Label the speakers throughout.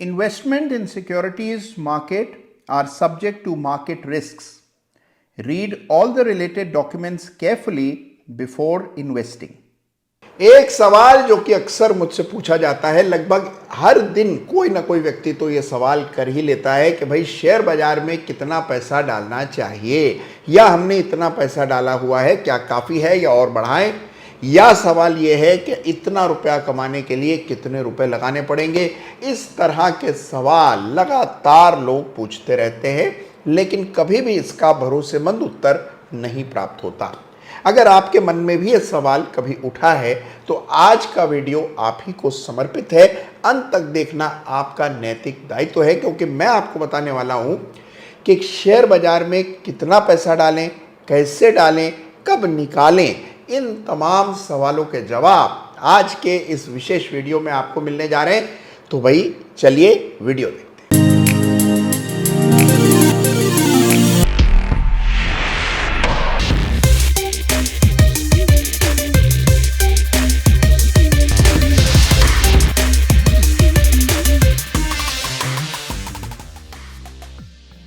Speaker 1: Investment in securities market are subject to market risks. Read all the related documents carefully before investing.
Speaker 2: एक सवाल जो कि अक्सर मुझसे पूछा जाता है, लगभग हर दिन कोई ना कोई व्यक्ति तो ये सवाल कर ही लेता है कि भाई शेयर बाजार में कितना पैसा डालना चाहिए, या हमने इतना पैसा डाला हुआ है, क्या काफ़ी है या और बढ़ाएं, या सवाल ये है कि इतना रुपया कमाने के लिए कितने रुपए लगाने पड़ेंगे। इस तरह के सवाल लगातार लोग पूछते रहते हैं, लेकिन कभी भी इसका भरोसेमंद उत्तर नहीं प्राप्त होता। अगर आपके मन में भी यह सवाल कभी उठा है तो आज का वीडियो आप ही को समर्पित है। अंत तक देखना आपका नैतिक दायित्व है, क्योंकि मैं आपको बताने वाला हूं कि शेयर बाजार में कितना पैसा डालें, कैसे डालें, कब निकालें, इन तमाम सवालों के जवाब आज के इस विशेष वीडियो में आपको मिलने जा रहे हैं। तो भाई चलिए वीडियो देखते हैं।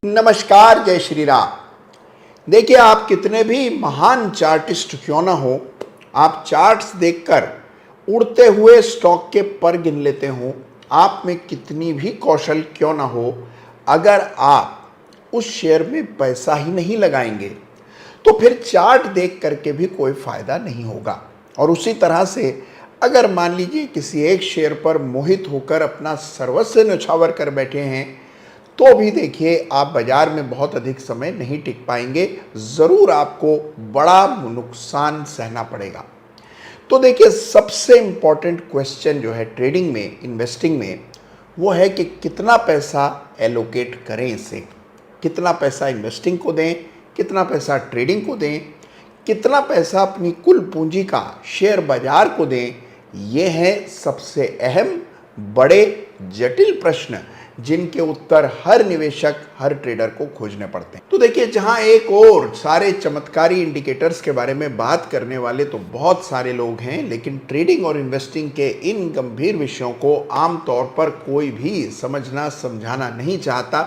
Speaker 2: नमस्कार, जय श्री राम। देखिए, आप कितने भी महान चार्टिस्ट क्यों ना हो, आप चार्ट्स देखकर उड़ते हुए स्टॉक के पर गिन लेते हो, आप में कितनी भी कौशल क्यों ना हो, अगर आप उस शेयर में पैसा ही नहीं लगाएंगे तो फिर चार्ट देख करके भी कोई फायदा नहीं होगा। और उसी तरह से अगर मान लीजिए किसी एक शेयर पर मोहित होकर अपना सर्वस्व न्यौछावर कर बैठे हैं, तो भी देखिए आप बाजार में बहुत अधिक समय नहीं टिक पाएंगे, ज़रूर आपको बड़ा नुकसान सहना पड़ेगा। तो देखिए, सबसे इम्पॉर्टेंट क्वेश्चन जो है ट्रेडिंग में, इन्वेस्टिंग में, वो है कि कितना पैसा एलोकेट करें इसे, कितना पैसा इन्वेस्टिंग को दें, कितना पैसा ट्रेडिंग को दें, कितना पैसा अपनी कुल पूंजी का शेयर बाजार को दें। ये हैं सबसे अहम, बड़े, जटिल प्रश्न जिनके उत्तर हर निवेशक, हर ट्रेडर को खोजने पड़ते हैं। तो देखिए, जहां एक और सारे चमत्कारी इंडिकेटर्स के बारे में बात करने वाले तो बहुत सारे लोग हैं, लेकिन ट्रेडिंग और इन्वेस्टिंग के इन गंभीर विषयों को आमतौर पर कोई भी समझना समझाना नहीं चाहता।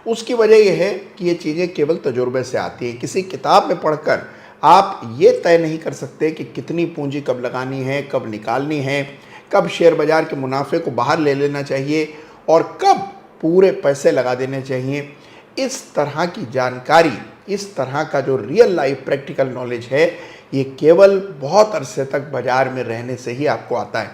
Speaker 2: उसकी वजह यह है कि ये चीज़ें केवल तजुर्बे से आती हैं। किसी किताब में पढ़कर आप ये तय नहीं कर सकते कि कितनी पूंजी कब लगानी है, कब निकालनी है, कब शेयर बाजार के मुनाफे को बाहर ले लेना चाहिए और कब पूरे पैसे लगा देने चाहिए। इस तरह की जानकारी, इस तरह का जो रियल लाइफ प्रैक्टिकल नॉलेज है, ये केवल बहुत अरसे तक बाजार में रहने से ही आपको आता है।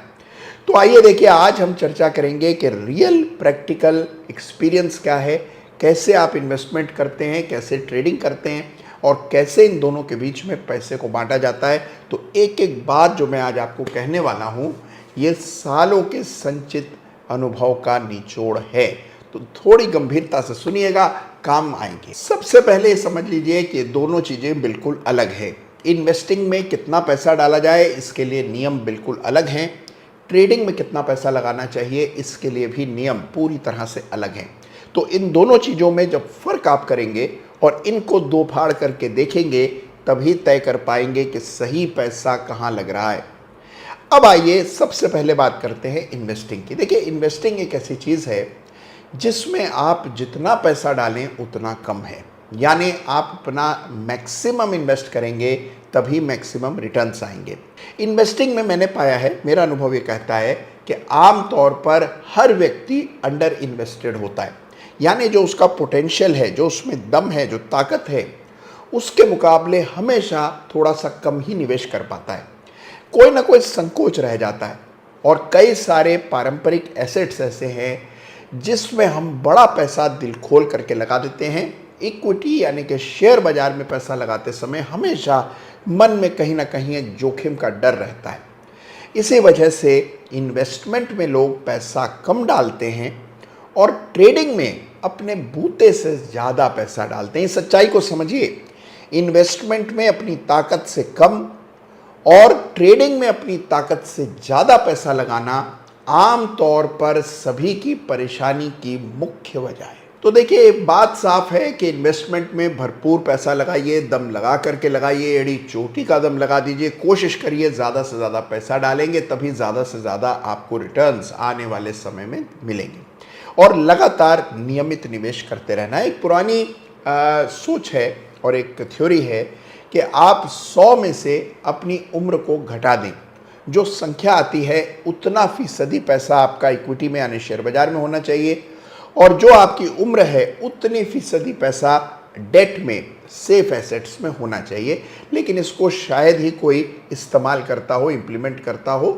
Speaker 2: तो आइए देखिए, आज हम चर्चा करेंगे कि रियल प्रैक्टिकल एक्सपीरियंस क्या है, कैसे आप इन्वेस्टमेंट करते हैं, कैसे ट्रेडिंग करते हैं और कैसे इन दोनों के बीच में पैसे को बांटा जाता है। तो एक एक बात जो मैं आज आपको कहने वाला हूँ, ये सालों के संचित अनुभव का निचोड़ है, तो थोड़ी गंभीरता से सुनिएगा, काम आएंगे। सबसे पहले समझ लीजिए कि दोनों चीज़ें बिल्कुल अलग है। इन्वेस्टिंग में कितना पैसा डाला जाए, इसके लिए नियम बिल्कुल अलग हैं। ट्रेडिंग में कितना पैसा लगाना चाहिए, इसके लिए भी नियम पूरी तरह से अलग हैं। तो इन दोनों चीज़ों में जब फ़र्क आप करेंगे और इनको दो फाड़ करके देखेंगे, तभी तय कर पाएंगे कि सही पैसा कहाँ लग रहा है। अब आइए सबसे पहले बात करते हैं इन्वेस्टिंग की। देखिए, इन्वेस्टिंग एक ऐसी चीज़ है जिसमें आप जितना पैसा डालें उतना कम है, यानी आप अपना मैक्सिमम इन्वेस्ट करेंगे तभी मैक्सिमम रिटर्न्स आएंगे। इन्वेस्टिंग में मैंने पाया है, मेरा अनुभव ये कहता है कि आम तौर पर हर व्यक्ति अंडर इन्वेस्टेड होता है, यानी जो उसका पोटेंशियल है, जो उसमें दम है, जो ताकत है, उसके मुकाबले हमेशा थोड़ा सा कम ही निवेश कर पाता है। कोई ना कोई संकोच रह जाता है और कई सारे पारंपरिक एसेट्स ऐसे हैं जिसमें हम बड़ा पैसा दिल खोल करके लगा देते हैं। इक्विटी यानी कि शेयर बाजार में पैसा लगाते समय हमेशा मन में कहीं ना कहीं एक जोखिम का डर रहता है। इसी वजह से इन्वेस्टमेंट में लोग पैसा कम डालते हैं और ट्रेडिंग में अपने बूते से ज़्यादा पैसा डालते हैं। इस सच्चाई को समझिए, इन्वेस्टमेंट में अपनी ताकत से कम और ट्रेडिंग में अपनी ताकत से ज़्यादा पैसा लगाना आम तौर पर सभी की परेशानी की मुख्य वजह है। तो देखिए बात साफ है कि इन्वेस्टमेंट में भरपूर पैसा लगाइए, दम लगा करके लगाइए, एड़ी चोटी का दम लगा दीजिए, कोशिश करिए ज़्यादा से ज़्यादा पैसा डालेंगे तभी ज़्यादा से ज़्यादा आपको रिटर्न्स आने वाले समय में मिलेंगे। और लगातार नियमित निवेश करते रहना। एक पुरानी सोच है और एक थ्योरी है कि आप 100 में से अपनी उम्र को घटा दें, जो संख्या आती है उतना फीसदी पैसा आपका इक्विटी में यानी शेयर बाजार में होना चाहिए, और जो आपकी उम्र है उतनी फीसदी पैसा डेट में, सेफ एसेट्स में होना चाहिए। लेकिन इसको शायद ही कोई इस्तेमाल करता हो, इम्प्लीमेंट करता हो।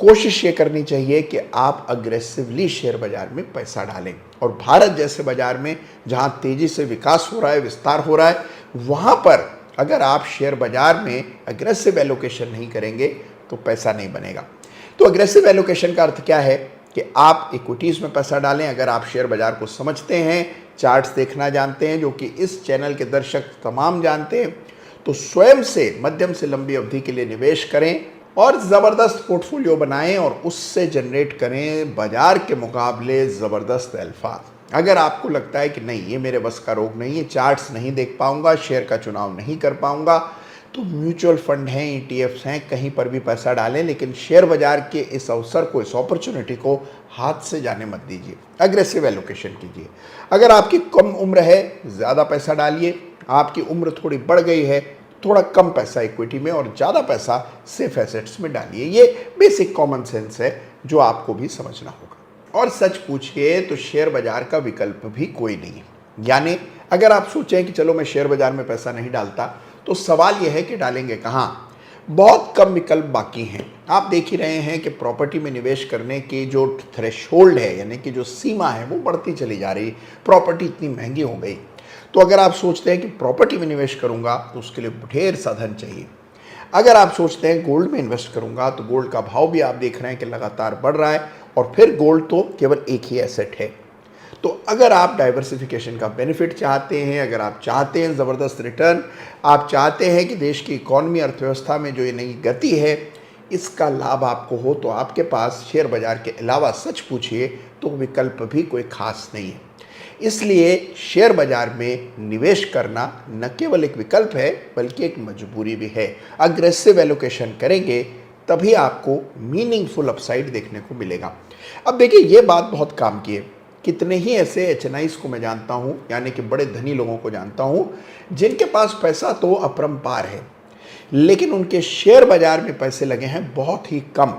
Speaker 2: कोशिश ये करनी चाहिए कि आप अग्रेसिवली शेयर बाजार में पैसा डालें, और भारत जैसे बाजार में जहां तेजी से विकास हो रहा है, विस्तार हो रहा है, वहां पर अगर आप शेयर बाजार में अग्रेसिव एलोकेशन नहीं करेंगे तो पैसा नहीं बनेगा। तो अग्रेसिव एलोकेशन का अर्थ क्या है कि आप इक्विटीज़ में पैसा डालें। अगर आप शेयर बाजार को समझते हैं, चार्ट्स देखना जानते हैं, जो कि इस चैनल के दर्शक तमाम जानते हैं, तो स्वयं से मध्यम से लंबी अवधि के लिए निवेश करें और ज़बरदस्त पोर्टफोलियो बनाएं और उससे जनरेट करें बाजार के मुकाबले ज़बरदस्त अल्फा। अगर आपको लगता है कि नहीं, ये मेरे बस का रोग नहीं है, चार्ट्स नहीं देख पाऊंगा, शेयर का चुनाव नहीं कर पाऊंगा, तो म्यूचुअल फंड हैं, ईटीएफ्स हैं, कहीं पर भी पैसा डालें, लेकिन शेयर बाजार के इस अवसर को, इस अपॉर्चुनिटी को हाथ से जाने मत दीजिए। एग्रेसिव एलोकेशन कीजिए। अगर आपकी कम उम्र है, ज़्यादा पैसा डालिए। आपकी उम्र थोड़ी बढ़ गई है, थोड़ा कम पैसा इक्विटी में और ज़्यादा पैसा सेफ एसेट्स में डालिए। ये बेसिक कॉमन सेंस है जो आपको भी समझना होगा। और सच पूछिए तो शेयर बाजार का विकल्प भी कोई नहीं है। यानी अगर आप सोचें कि चलो मैं शेयर बाजार में पैसा नहीं डालता, तो सवाल यह है कि डालेंगे कहाँ। बहुत कम विकल्प बाकी हैं। आप देख ही रहे हैं कि प्रॉपर्टी में निवेश करने की जो थ्रेशोल्ड है, यानी कि जो सीमा है, वो बढ़ती चली जा रही। प्रॉपर्टी इतनी महंगी हो गई। तो अगर आप सोचते हैं कि प्रॉपर्टी में निवेश करूंगा तो उसके लिए ढेर साधन चाहिए। अगर आप सोचते हैं गोल्ड में इन्वेस्ट करूंगा, तो गोल्ड का भाव भी आप देख रहे हैं कि लगातार बढ़ रहा है, और फिर गोल्ड तो केवल एक ही एसेट है। तो अगर आप डाइवर्सिफिकेशन का बेनिफिट चाहते हैं, अगर आप चाहते हैं ज़बरदस्त रिटर्न, आप चाहते हैं कि देश की इकॉनमी, अर्थव्यवस्था में जो ये नई गति है, इसका लाभ आपको हो, तो आपके पास शेयर बाजार के अलावा सच पूछिए तो विकल्प भी कोई खास नहीं है। इसलिए शेयर बाजार में निवेश करना न केवल एक विकल्प है बल्कि एक मजबूरी भी है। अग्रेसिव एलोकेशन करेंगे तभी आपको मीनिंगफुल अपसाइड देखने को मिलेगा। अब देखिए, ये बात बहुत काम की है। कितने ही ऐसे एचएनआईज को मैं जानता हूँ, यानी कि बड़े धनी लोगों को जानता हूँ, जिनके पास पैसा तो अपरंपार है, लेकिन उनके शेयर बाजार में पैसे लगे हैं बहुत ही कम।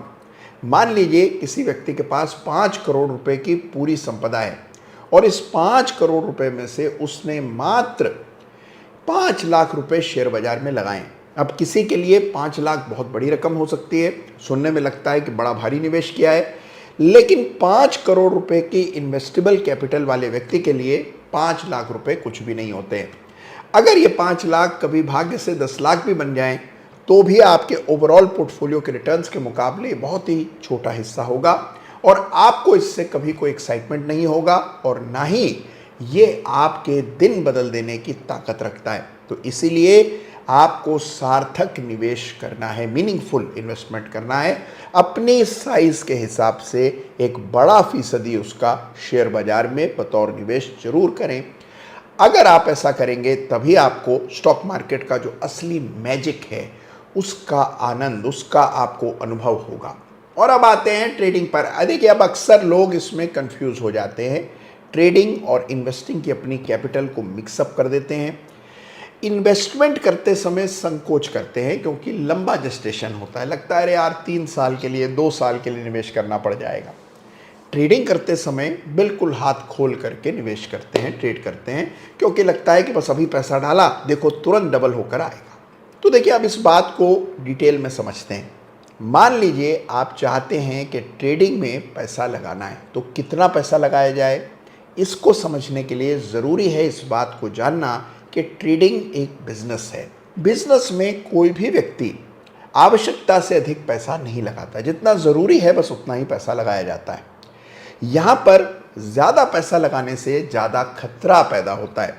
Speaker 2: मान लीजिए किसी व्यक्ति के पास 5 करोड़ रुपए की पूरी संपदा है, और इस 5 करोड़ रुपए में से उसने मात्र 5 लाख रुपए शेयर बाजार में लगाए। अब किसी के लिए 5 लाख बहुत बड़ी रकम हो सकती है, सुनने में लगता है कि बड़ा भारी निवेश किया है, लेकिन 5 करोड़ रुपए की इन्वेस्टेबल कैपिटल वाले व्यक्ति के लिए 5 लाख रुपए कुछ भी नहीं होते हैं। अगर ये 5 लाख कभी भाग्य से 10 लाख भी बन जाएं, तो भी आपके ओवरऑल पोर्टफोलियो के रिटर्न्स के मुकाबले बहुत ही छोटा हिस्सा होगा, और आपको इससे कभी कोई एक्साइटमेंट नहीं होगा, और ना ही ये आपके दिन बदल देने की ताकत रखता है। तो इसीलिए आपको सार्थक निवेश करना है, मीनिंगफुल इन्वेस्टमेंट करना है। अपनी साइज के हिसाब से एक बड़ा फीसदी उसका शेयर बाजार में बतौर निवेश जरूर करें। अगर आप ऐसा करेंगे तभी आपको स्टॉक मार्केट का जो असली मैजिक है उसका आनंद, उसका आपको अनुभव होगा। और अब आते हैं ट्रेडिंग पर। देखिए, अब अक्सर लोग इसमें कंफ्यूज हो जाते हैं। ट्रेडिंग और इन्वेस्टिंग की अपनी कैपिटल को मिक्सअप कर देते हैं। इन्वेस्टमेंट करते समय संकोच करते हैं क्योंकि लंबा जेस्टेशन होता है। लगता है अरे यार 3 साल के लिए, 2 साल के लिए निवेश करना पड़ जाएगा। ट्रेडिंग करते समय बिल्कुल हाथ खोल करके निवेश करते हैं, ट्रेड करते हैं, क्योंकि लगता है कि बस अभी पैसा डाला, देखो तुरंत डबल होकर आएगा। तो देखिए, अब इस बात को डिटेल में समझते हैं। मान लीजिए आप चाहते हैं कि ट्रेडिंग में पैसा लगाना है, तो कितना पैसा लगाया जाए, इसको समझने के लिए ज़रूरी है इस बात को जानना कि ट्रेडिंग एक बिजनेस है। बिजनेस में कोई भी व्यक्ति आवश्यकता से अधिक पैसा नहीं लगाता। जितना ज़रूरी है बस उतना ही पैसा लगाया जाता है। यहाँ पर ज़्यादा पैसा लगाने से ज़्यादा खतरा पैदा होता है।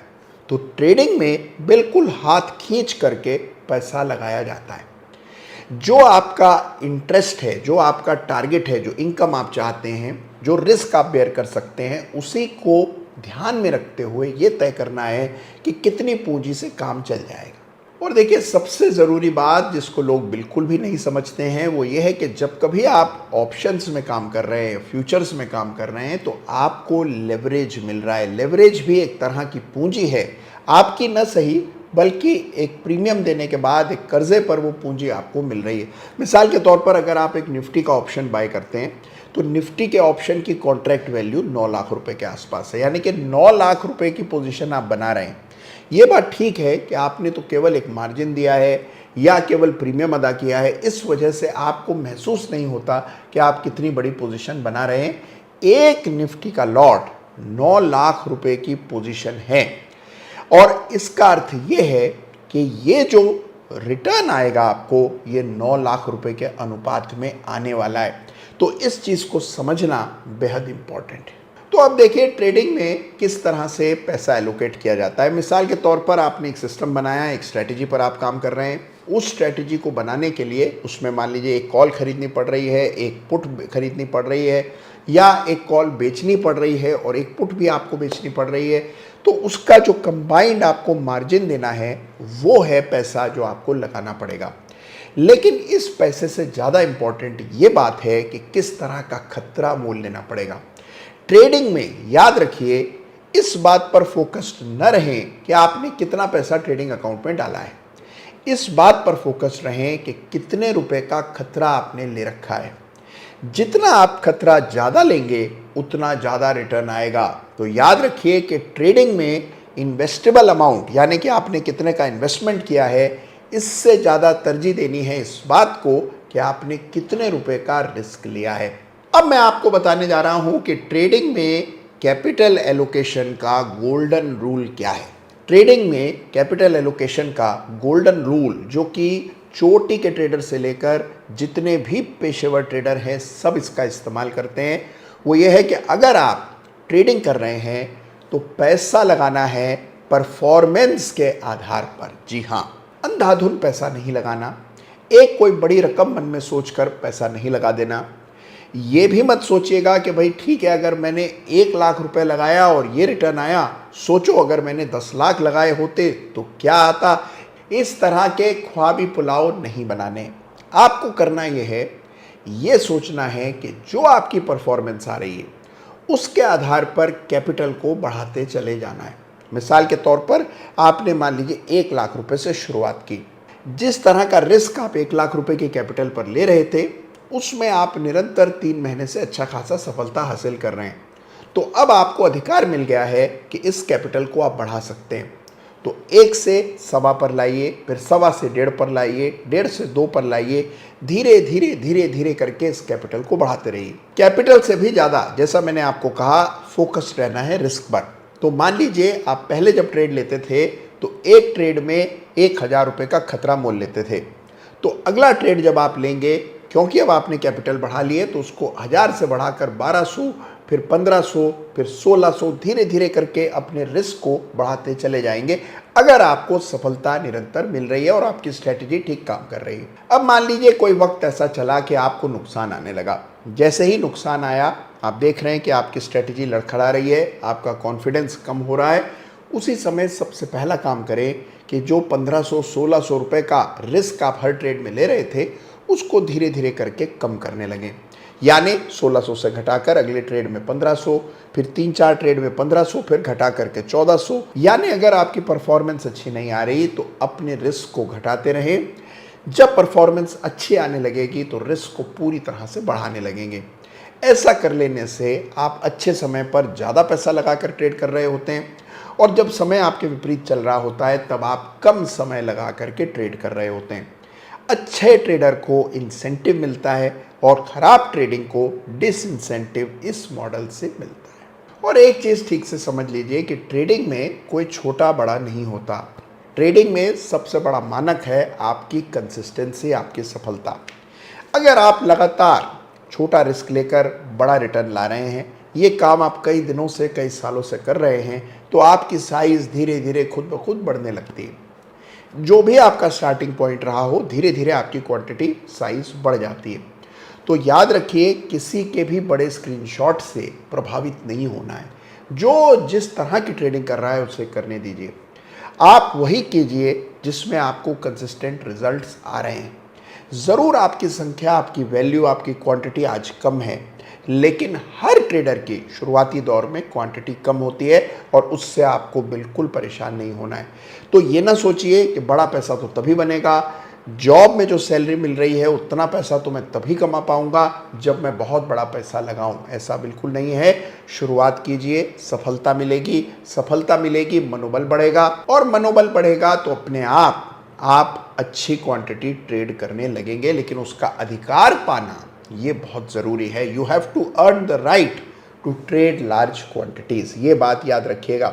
Speaker 2: तो ट्रेडिंग में बिल्कुल हाथ खींच करके पैसा लगाया जाता है। जो आपका इंटरेस्ट है, जो आपका टारगेट है, जो इनकम आप चाहते हैं, जो रिस्क आप बेयर कर सकते हैं, उसी को ध्यान में रखते हुए ये तय करना है कि कितनी पूंजी से काम चल जाएगा। और देखिए, सबसे ज़रूरी बात जिसको लोग बिल्कुल भी नहीं समझते हैं वो ये है कि जब कभी आप ऑप्शंस में काम कर रहे हैं, फ्यूचर्स में काम कर रहे हैं, तो आपको लेवरेज मिल रहा है। लेवरेज भी एक तरह की पूंजी है, आपकी न सही बल्कि एक प्रीमियम देने के बाद एक कर्जे पर वो पूंजी आपको मिल रही है। मिसाल के तौर पर अगर आप एक निफ्टी का ऑप्शन बाय करते हैं तो निफ्टी के ऑप्शन की कॉन्ट्रैक्ट वैल्यू 9 लाख रुपए के आसपास है, यानी कि 9 लाख रुपए की पोजीशन आप बना रहे हैं। ये बात ठीक है कि आपने तो केवल एक मार्जिन दिया है या केवल प्रीमियम अदा किया है, इस वजह से आपको महसूस नहीं होता कि आप कितनी बड़ी पोजीशन बना रहे हैं। एक निफ्टी का लॉट 9 लाख रुपए की पोजीशन है और इसका अर्थ ये है कि ये जो रिटर्न आएगा आपको, ये 9 लाख रुपए के अनुपात में आने वाला है। तो इस चीज़ को समझना बेहद इंपॉर्टेंट है। तो अब देखिए, ट्रेडिंग में किस तरह से पैसा एलोकेट किया जाता है। मिसाल के तौर पर आपने एक सिस्टम बनाया है, एक स्ट्रैटेजी पर आप काम कर रहे हैं। उस स्ट्रैटेजी को बनाने के लिए उसमें मान लीजिए एक कॉल खरीदनी पड़ रही है, एक पुट खरीदनी पड़ रही है, या एक कॉल बेचनी पड़ रही है और एक पुट भी आपको बेचनी पड़ रही है। तो उसका जो कंबाइंड आपको मार्जिन देना है वो है पैसा जो आपको लगाना पड़ेगा। लेकिन इस पैसे से ज़्यादा इंपॉर्टेंट ये बात है कि किस तरह का खतरा मोल लेना पड़ेगा। ट्रेडिंग में याद रखिए, इस बात पर फोकस्ड न रहें कि आपने कितना पैसा ट्रेडिंग अकाउंट में डाला है, इस बात पर फोकस्ड रहें कि कितने रुपए का खतरा आपने ले रखा है। जितना आप खतरा ज़्यादा लेंगे उतना ज़्यादा रिटर्न आएगा। तो याद रखिए कि ट्रेडिंग में इन्वेस्टेबल अमाउंट, यानी कि आपने कितने का इन्वेस्टमेंट किया है, इससे ज़्यादा तरजीह देनी है इस बात को कि आपने कितने रुपए का रिस्क लिया है। अब मैं आपको बताने जा रहा हूं कि ट्रेडिंग में कैपिटल एलोकेशन का गोल्डन रूल क्या है। ट्रेडिंग में कैपिटल एलोकेशन का गोल्डन रूल, जो कि चोटी के ट्रेडर से लेकर जितने भी पेशेवर ट्रेडर हैं सब इसका इस्तेमाल करते हैं, वो ये है कि अगर आप ट्रेडिंग कर रहे हैं तो पैसा लगाना है परफॉर्मेंस के आधार पर। जी हाँ, अंधाधुन पैसा नहीं लगाना, एक कोई बड़ी रकम मन में सोचकर पैसा नहीं लगा देना। ये भी मत सोचिएगा कि भाई ठीक है, अगर मैंने 1 लाख रुपए लगाया और ये रिटर्न आया, सोचो अगर मैंने 10 लाख लगाए होते तो क्या आता। इस तरह के ख्वाबी पुलाव नहीं बनाने। आपको करना ये है, ये सोचना है कि जो आपकी परफॉर्मेंस आ रही है उसके आधार पर कैपिटल को बढ़ाते चले जाना है। मिसाल के तौर पर आपने मान लीजिए 1 लाख रुपए से शुरुआत की। जिस तरह का रिस्क आप 1 लाख रुपए के कैपिटल पर ले रहे थे, उसमें आप निरंतर 3 महीने से अच्छा खासा सफलता हासिल कर रहे हैं। तो अब आपको अधिकार मिल गया है कि इस कैपिटल को आप बढ़ा सकते हैं। तो 1 से 1.25 पर लाइए, फिर 1.25 से 1.5 पर लाइए, 1.5 से 2 पर लाइए। धीरे धीरे धीरे धीरे करके इस कैपिटल को बढ़ाते रहिए। कैपिटल से भी ज़्यादा, जैसा मैंने आपको कहा, फोकस्ड रहना है रिस्क पर। तो मान लीजिए आप पहले जब ट्रेड लेते थे तो एक ट्रेड में 1000 रुपये का खतरा मोल लेते थे। तो अगला ट्रेड जब आप लेंगे, क्योंकि अब आपने कैपिटल बढ़ा लिए, तो उसको 1000 से बढ़ाकर 1200, फिर 1500, फिर 1600, धीरे धीरे करके अपने रिस्क को बढ़ाते चले जाएंगे अगर आपको सफलता निरंतर मिल रही है और आपकी स्ट्रैटेजी ठीक काम कर रही है। अब मान लीजिए कोई वक्त ऐसा चला कि आपको नुकसान आने लगा। जैसे ही नुकसान आया, आप देख रहे हैं कि आपकी स्ट्रैटेजी लड़खड़ा रही है, आपका कॉन्फिडेंस कम हो रहा है, उसी समय सबसे पहला काम करें कि जो 1500-1600 रुपये का रिस्क आप हर ट्रेड में ले रहे थे उसको धीरे धीरे करके कम करने लगें। यानी 1600 से घटाकर अगले ट्रेड में 1500, फिर 3-4 ट्रेड में 1500, फिर घटा करके 1400। यानी अगर आपकी परफॉर्मेंस अच्छी नहीं आ रही तो अपने रिस्क को घटाते रहें। जब परफॉर्मेंस अच्छी आने लगेगी तो रिस्क को पूरी तरह से बढ़ाने लगेंगे। ऐसा कर लेने से आप अच्छे समय पर ज़्यादा पैसा लगाकर ट्रेड कर रहे होते हैं, और जब समय आपके विपरीत चल रहा होता है तब आप कम समय लगा करके ट्रेड कर रहे होते हैं। अच्छे ट्रेडर को इंसेंटिव मिलता है और ख़राब ट्रेडिंग को डिसइंसेंटिव इस मॉडल से मिलता है। और एक चीज़ ठीक से समझ लीजिए कि ट्रेडिंग में कोई छोटा बड़ा नहीं होता। ट्रेडिंग में सबसे बड़ा मानक है आपकी कंसिस्टेंसी, आपकी सफलता। अगर आप लगातार छोटा रिस्क लेकर बड़ा रिटर्न ला रहे हैं, ये काम आप कई दिनों से, कई सालों से कर रहे हैं, तो आपकी साइज़ धीरे धीरे खुद ब खुद बढ़ने लगती है। जो भी आपका स्टार्टिंग पॉइंट रहा हो, धीरे धीरे आपकी क्वांटिटी साइज बढ़ जाती है। तो याद रखिए, किसी के भी बड़े स्क्रीनशॉट से प्रभावित नहीं होना है। जो जिस तरह की ट्रेडिंग कर रहा है उसे करने दीजिए। आप वही कीजिए जिसमें आपको कंसिस्टेंट रिजल्ट्स आ रहे हैं। ज़रूर आपकी संख्या, आपकी वैल्यू, आपकी क्वांटिटी आज कम है, लेकिन हर ट्रेडर की शुरुआती दौर में क्वांटिटी कम होती है और उससे आपको बिल्कुल परेशान नहीं होना है। तो ये ना सोचिए कि बड़ा पैसा तो तभी बनेगा, जॉब में जो सैलरी मिल रही है उतना पैसा तो मैं तभी कमा पाऊंगा जब मैं बहुत बड़ा पैसा लगाऊं। ऐसा बिल्कुल नहीं है। शुरुआत कीजिए, सफलता मिलेगी, सफलता मिलेगी, मनोबल बढ़ेगा, और मनोबल बढ़ेगा तो अपने आप अच्छी क्वांटिटी ट्रेड करने लगेंगे। लेकिन उसका अधिकार पाना ये बहुत ज़रूरी है। You have to earn the right to trade large quantities, ये बात याद रखिएगा।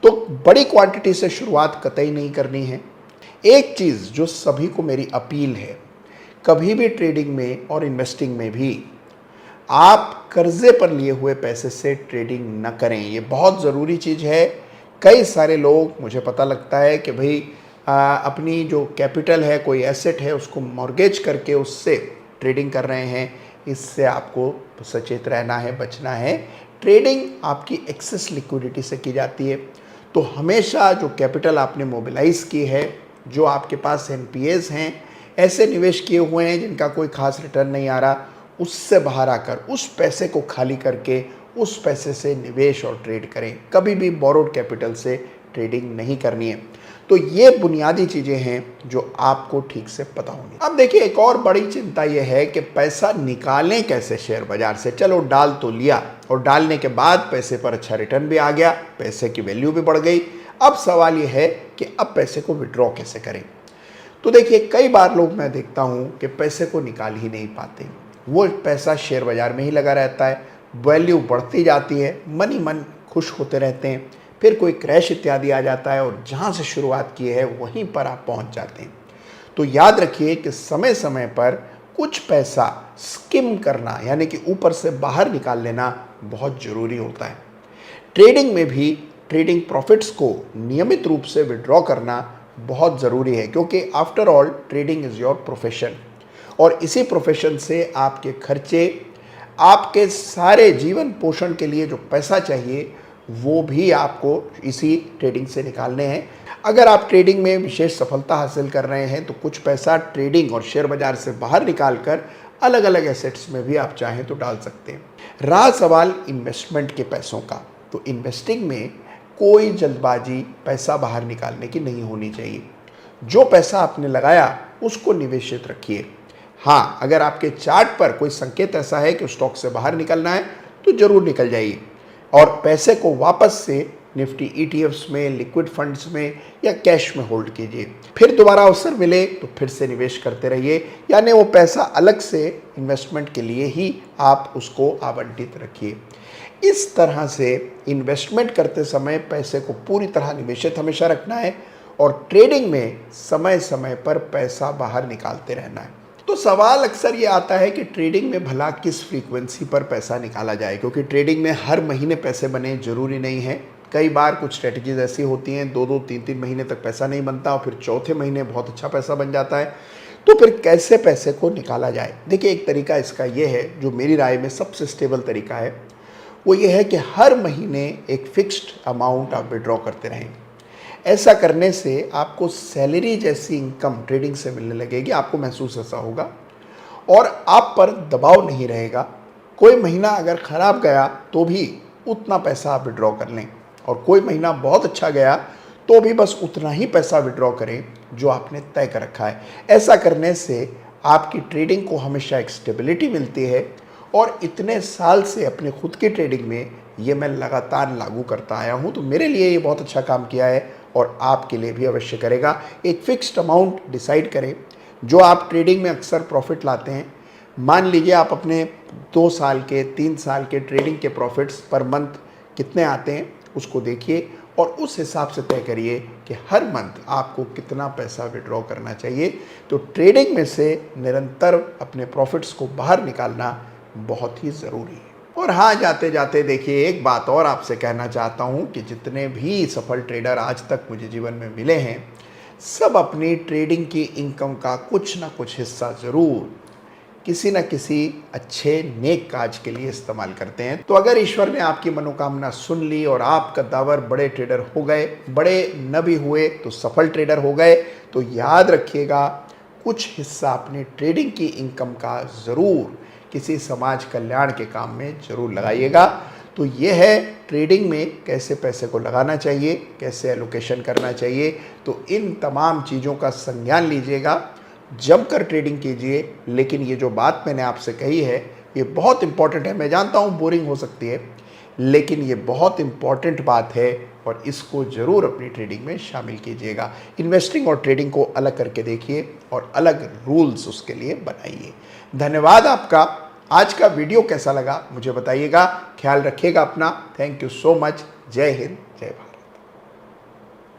Speaker 2: तो बड़ी क्वांटिटी से शुरुआत कतई नहीं करनी है। एक चीज़ जो सभी को मेरी अपील है, कभी भी ट्रेडिंग में और इन्वेस्टिंग में भी आप कर्जे पर लिए हुए पैसे से ट्रेडिंग न करें। ये बहुत ज़रूरी चीज़ है। कई सारे लोग, मुझे पता लगता है कि भाई अपनी जो कैपिटल है, कोई एसेट है, उसको मॉर्गेज करके उससे ट्रेडिंग कर रहे हैं। इससे आपको सचेत रहना है, बचना है। ट्रेडिंग आपकी एक्सेस लिक्विडिटी से की जाती है। तो हमेशा जो कैपिटल आपने मोबिलाइज की है, जो आपके पास एनपीएस हैं, ऐसे निवेश किए हुए हैं जिनका कोई खास रिटर्न नहीं आ रहा, उससे बाहर आकर उस पैसे को खाली करके उस पैसे से निवेश और ट्रेड करें। कभी भी बोरोड कैपिटल से ट्रेडिंग नहीं करनी है। तो ये बुनियादी चीज़ें हैं जो आपको ठीक से पता होंगी। अब देखिए, एक और बड़ी चिंता यह है कि पैसा निकालें कैसे शेयर बाजार से। चलो डाल तो लिया, और डालने के बाद पैसे पर अच्छा रिटर्न भी आ गया, पैसे की वैल्यू भी बढ़ गई। अब सवाल यह है कि अब पैसे को विड्रॉ कैसे करें। तो देखिए, कई बार लोग मैं देखता हूँ कि पैसे को निकाल ही नहीं पाते। वो पैसा शेयर बाजार में ही लगा रहता है, वैल्यू बढ़ती जाती है, मन ही मन खुश होते रहते हैं। फिर कोई क्रैश इत्यादि आ जाता है और जहाँ से शुरुआत की है वहीं पर आप पहुँच जाते हैं। तो याद रखिए कि समय समय पर कुछ पैसा स्किम करना, यानी कि ऊपर से बाहर निकाल लेना बहुत ज़रूरी होता है। ट्रेडिंग में भी ट्रेडिंग प्रॉफिट्स को नियमित रूप से विड्रॉ करना बहुत ज़रूरी है, क्योंकि after all trading is your profession, और इसी प्रोफेशन से आपके खर्चे, आपके सारे जीवन पोषण के लिए जो पैसा चाहिए वो भी आपको इसी ट्रेडिंग से निकालने हैं। अगर आप ट्रेडिंग में विशेष सफलता हासिल कर रहे हैं तो कुछ पैसा ट्रेडिंग और शेयर बाजार से बाहर निकाल कर अलग अलग एसेट्स में भी आप चाहें तो डाल सकते हैं। रहा सवाल इन्वेस्टमेंट के पैसों का, तो इन्वेस्टिंग में कोई जल्दबाजी पैसा बाहर निकालने की नहीं होनी चाहिए। जो पैसा आपने लगाया उसको निवेशित रखिए। हाँ, अगर आपके चार्ट पर कोई संकेत ऐसा है कि स्टॉक से बाहर निकलना है तो ज़रूर निकल जाइए, और पैसे को वापस से निफ्टी ईटीएफ्स में, लिक्विड फंड्स में या कैश में होल्ड कीजिए। फिर दोबारा अवसर मिले तो फिर से निवेश करते रहिए, यानी वो पैसा अलग से इन्वेस्टमेंट के लिए ही आप उसको आवंटित रखिए। इस तरह से इन्वेस्टमेंट करते समय पैसे को पूरी तरह निवेशित हमेशा रखना है, और ट्रेडिंग में समय समय पर पैसा बाहर निकालते रहना है। तो सवाल अक्सर ये आता है कि ट्रेडिंग में भला किस फ्रीक्वेंसी पर पैसा निकाला जाए, क्योंकि ट्रेडिंग में हर महीने पैसे बने ज़रूरी नहीं है। कई बार कुछ स्ट्रेटजीज ऐसी होती हैं 2-2, 3-3 महीने तक पैसा नहीं बनता और फिर चौथे महीने बहुत अच्छा पैसा बन जाता है। तो फिर कैसे पैसे को निकाला जाए? देखिए, एक तरीका इसका ये है, जो मेरी राय में सबसे स्टेबल तरीका है, वो ये है कि हर महीने एक फिक्स्ड अमाउंट आप विड्रॉ करते रहें। ऐसा करने से आपको सैलरी जैसी इनकम ट्रेडिंग से मिलने लगेगी, आपको महसूस ऐसा होगा, और आप पर दबाव नहीं रहेगा। कोई महीना अगर ख़राब गया तो भी उतना पैसा आप विड्रॉ कर लें, और कोई महीना बहुत अच्छा गया तो भी बस उतना ही पैसा विड्रॉ करें जो आपने तय कर रखा है। ऐसा करने से आपकी ट्रेडिंग को हमेशा एक स्टेबिलिटी मिलती है, और इतने साल से अपने खुद की ट्रेडिंग में ये मैं लगातार लागू करता आया हूँ। तो मेरे लिए ये बहुत अच्छा काम किया है और आपके लिए भी अवश्य करेगा। एक फिक्स्ड अमाउंट डिसाइड करें जो आप ट्रेडिंग में अक्सर प्रॉफिट लाते हैं। मान लीजिए आप अपने 2 साल के, 3 साल के ट्रेडिंग के प्रॉफिट्स पर मंथ कितने आते हैं उसको देखिए, और उस हिसाब से तय करिए कि हर मंथ आपको कितना पैसा विड्रॉ करना चाहिए। तो ट्रेडिंग में से निरंतर अपने प्रॉफिट्स को बाहर निकालना बहुत ही ज़रूरी है। और हाँ, जाते जाते देखिए, एक बात और आपसे कहना चाहता हूँ कि जितने भी सफल ट्रेडर आज तक मुझे जीवन में मिले हैं, सब अपनी ट्रेडिंग की इनकम का कुछ ना कुछ हिस्सा ज़रूर किसी न किसी अच्छे नेक काज के लिए इस्तेमाल करते हैं। तो अगर ईश्वर ने आपकी मनोकामना सुन ली और आप कद्दावर बड़े ट्रेडर हो गए, बड़े न भी हुए तो सफल ट्रेडर हो गए, तो याद रखिएगा कुछ हिस्सा अपनी ट्रेडिंग की इनकम का ज़रूर किसी समाज कल्याण के काम में ज़रूर लगाइएगा। तो ये है ट्रेडिंग में कैसे पैसे को लगाना चाहिए, कैसे एलोकेशन करना चाहिए। तो इन तमाम चीज़ों का संज्ञान लीजिएगा, जमकर ट्रेडिंग कीजिए। लेकिन ये जो बात मैंने आपसे कही है ये बहुत इंपॉर्टेंट है। मैं जानता हूँ बोरिंग हो सकती है, लेकिन ये बहुत इंपॉर्टेंट बात है और इसको ज़रूर अपनी ट्रेडिंग में शामिल कीजिएगा। इन्वेस्टिंग और ट्रेडिंग को अलग करके देखिए और अलग रूल्स उसके लिए बनाइए। धन्यवाद आपका। आज का वीडियो कैसा लगा मुझे बताइएगा। ख्याल रखिएगा अपना। Thank you so much. जय हिंद।